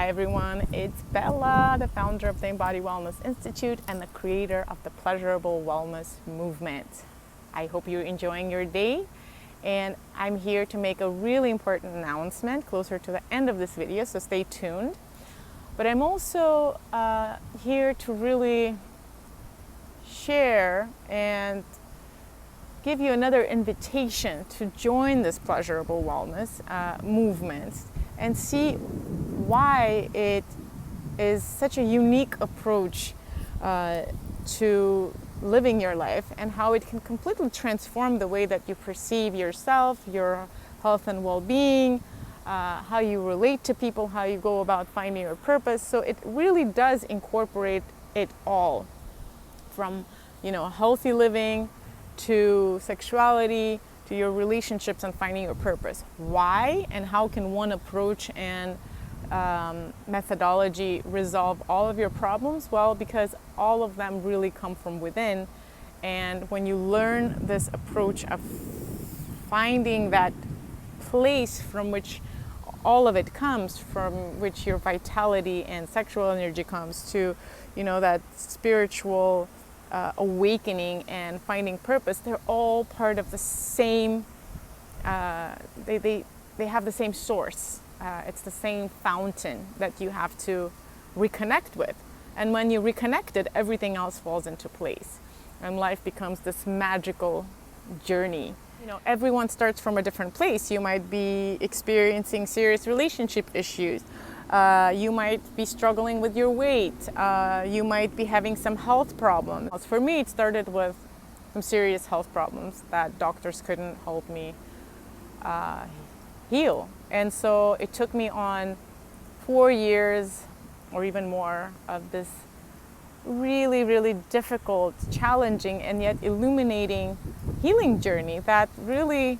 Hi everyone, it's Bella, the founder of the Embody Wellness Institute and the creator of the Pleasurable Wellness Movement. I hope you're enjoying your day, and I'm here to make a really important announcement closer to the end of this video, so stay tuned. But I'm also here to really share and give you another invitation to join this Pleasurable Wellness movement and see why it is such a unique approach to living your life, and how it can completely transform the way that you perceive yourself, your health and well-being, how you relate to people, how you go about finding your purpose. So it really does incorporate it all, from healthy living to sexuality to your relationships and finding your purpose. Why and how can one approach and methodology resolve all of your problems? Well, because all of them really come from within. And when you learn this approach of finding that place from which all of it comes, from which your vitality and sexual energy comes, to that spiritual awakening and finding purpose, they're all part of the same, they have the same source. It's the same fountain that you have to reconnect with. And when you reconnect it, everything else falls into place. And life becomes this magical journey. Everyone starts from a different place. You might be experiencing serious relationship issues. You might be struggling with your weight. You might be having some health problems. For me, it started with some serious health problems that doctors couldn't help me heal. And so it took me on 4 years or even more of this really, really difficult, challenging, and yet illuminating healing journey that really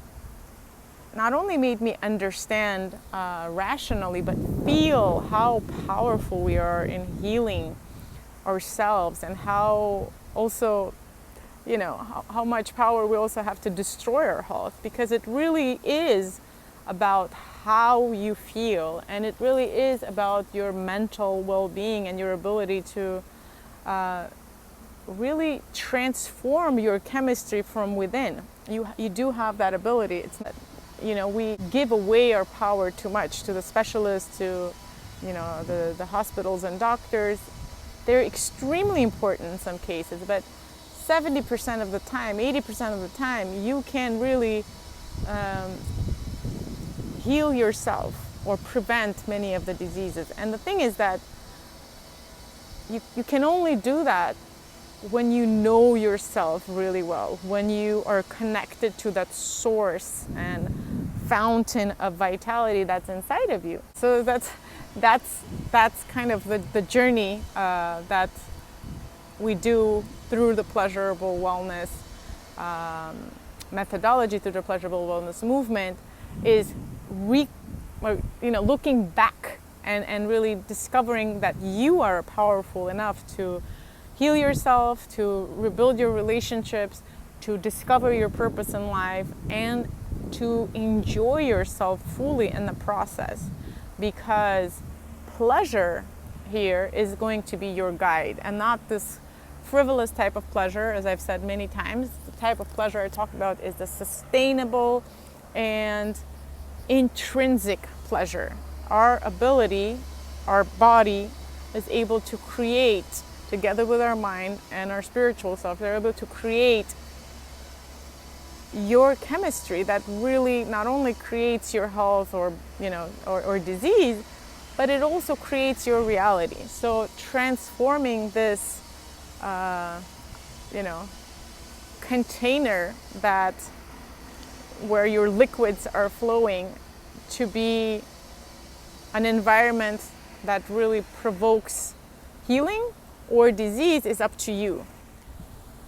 not only made me understand rationally, but feel how powerful we are in healing ourselves, and how also, how much power we also have to destroy our health, because it really is about how you feel, and it really is about your mental well-being and your ability to really transform your chemistry from within. You do have that ability. It's not, we give away our power too much to the specialists, to the hospitals and doctors. They're extremely important in some cases, but 70% of the time, 80% of the time, you can really heal yourself or prevent many of the diseases. And the thing is that you can only do that when you know yourself really well, when you are connected to that source and fountain of vitality that's inside of you. So that's kind of the journey that we do through the Pleasurable Wellness methodology, through the Pleasurable Wellness movement, is looking back and really discovering that you are powerful enough to heal yourself, to rebuild your relationships, to discover your purpose in life, and to enjoy yourself fully in the process. Because pleasure here is going to be your guide, and not this frivolous type of pleasure. As I've said many times, the type of pleasure I talk about is the sustainable and intrinsic pleasure. Our ability, our body is able to create, together with our mind and our spiritual self, they're able to create your chemistry that really not only creates your health or disease, but it also creates your reality. So transforming this container where your liquids are flowing to be an environment that really provokes healing or disease is up to you.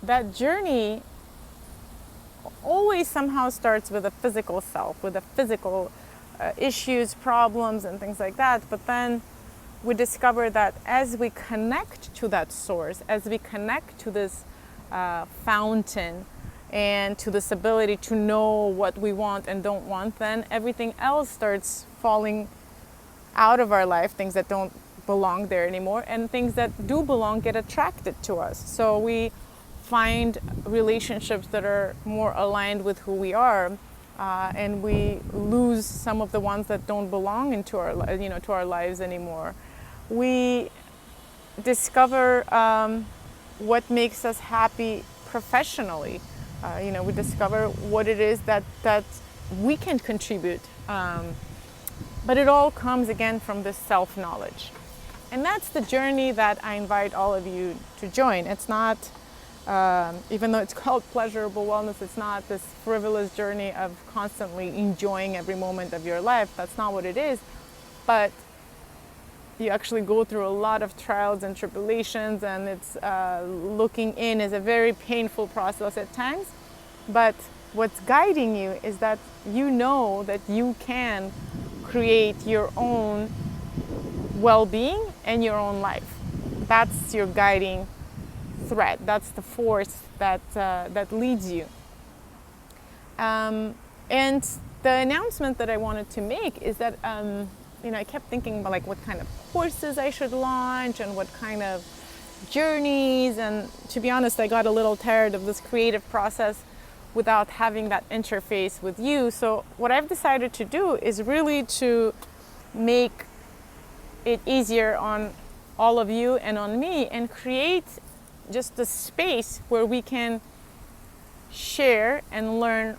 That journey always somehow starts with a physical self, with the physical issues, problems, and things like that. But then we discover that as we connect to that source, as we connect to this fountain, and to this ability to know what we want and don't want, then everything else starts falling out of our life, things that don't belong there anymore, and things that do belong get attracted to us. So we find relationships that are more aligned with who we are, and we lose some of the ones that don't belong into our, to our lives anymore. We discover what makes us happy professionally. We discover what it is that we can contribute. But it all comes again from this self-knowledge. And that's the journey that I invite all of you to join. It's not, even though it's called pleasurable wellness, it's not this frivolous journey of constantly enjoying every moment of your life. That's not what it is. But you actually go through a lot of trials and tribulations, and it's looking in is a very painful process at times. But what's guiding you is that you know that you can create your own well-being and your own life. That's your guiding thread. That's the force that leads you. And the announcement that I wanted to make is that I kept thinking about what kind of courses I should launch and what kind of journeys. And to be honest, I got a little tired of this creative process without having that interface with you. So what I've decided to do is really to make it easier on all of you and on me, and create just a space where we can share and learn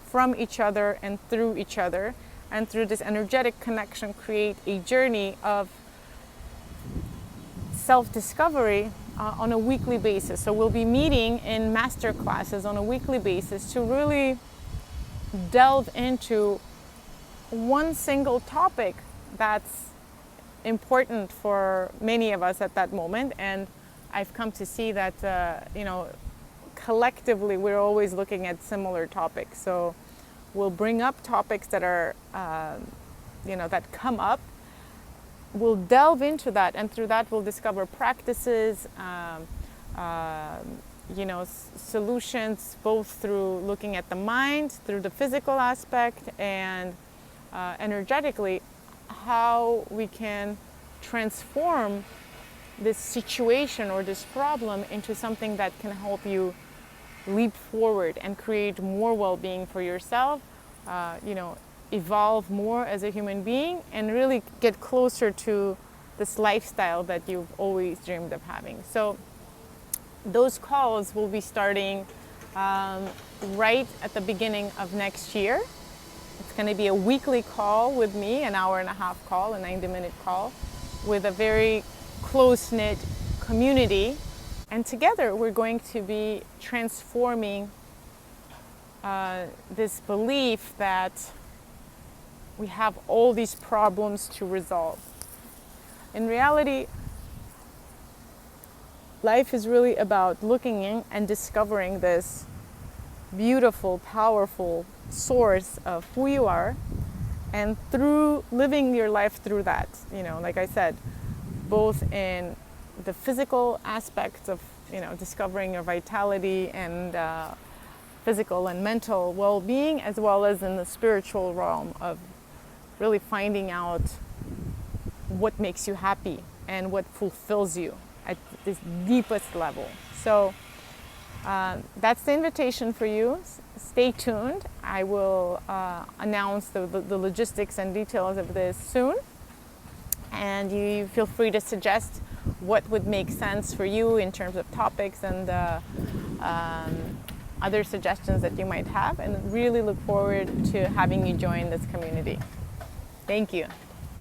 from each other and through each other, and through this energetic connection create a journey of self-discovery on a weekly basis. So we'll be meeting in master classes on a weekly basis to really delve into one single topic that's important for many of us at that moment. And I've come to see that collectively we're always looking at similar topics. So we'll bring up topics that are that come up. We'll delve into that, and through that we'll discover practices, solutions, both through looking at the mind, through the physical aspect, and energetically, how we can transform this situation or this problem into something that can help you leap forward and create more well-being for yourself, evolve more as a human being, and really get closer to this lifestyle that you've always dreamed of having. So those calls will be starting right at the beginning of next year. It's going to be a weekly call with me, an hour-and-a-half call, a 90-minute call, with a very close-knit community. And together we're going to be transforming this belief that we have all these problems to resolve. In reality, life is really about looking in and discovering this beautiful, powerful source of who you are, and through living your life through that, like I said, both in the physical aspects of, discovering your vitality and physical and mental well-being, as well as in the spiritual realm of really finding out what makes you happy and what fulfills you at this deepest level. So that's the invitation for you. Stay tuned. I will announce the logistics and details of this soon. And you feel free to suggest what would make sense for you in terms of topics and other suggestions that you might have. And really look forward to having you join this community. Thank you.